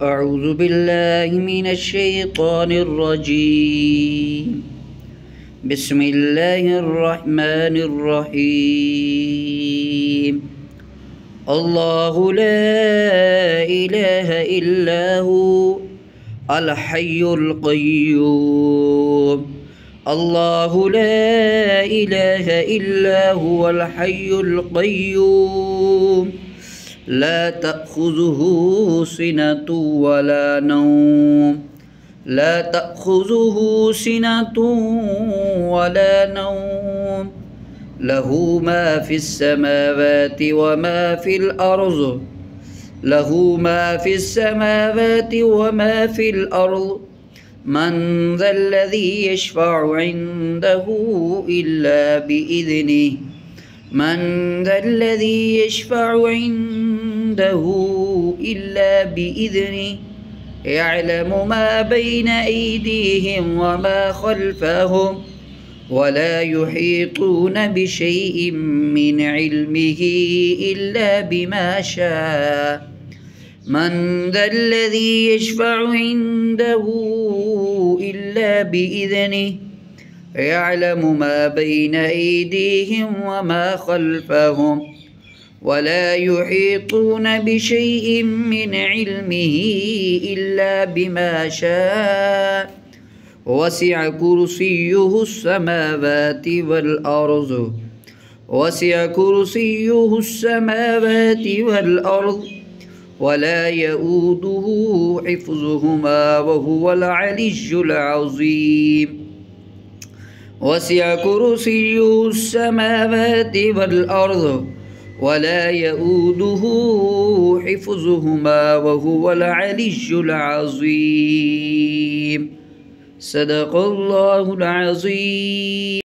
أعوذ بالله من الشيطان الرجيم. بسم الله الرحمن الرحيم. الله لا إله إلا هو الحي القيوم. الله لا إله إلا هو الحي القيوم. لا تأخذه سنة ولا نوم. لا تأخذه سنة ولا نوم. له ما في السماوات وما في الأرض. له ما في السماوات وما في الأرض. من ذا الذي يشفع عنده إلا بإذنه. من ذا الذي يشفع عنده إلا بإذنه. يعلم ما بين أيديهم وما خلفهم ولا يحيطون بشيء من علمه إلا بما شاء. من ذا الذي يشفع عنده إلا بإذنه. يعلم ما بين أيديهم وما خلفهم ولا يحيطون بشيء من علمه إلا بما شاء. وسع كرسيه السماوات والأرض. وسع كرسيه السماوات والأرض ولا يؤوده حفظهما وهو العلي العظيم. وسع كرسيه السماوات والأرض ولا يؤوده حفظهما وهو العلي العظيم. صدق الله العظيم.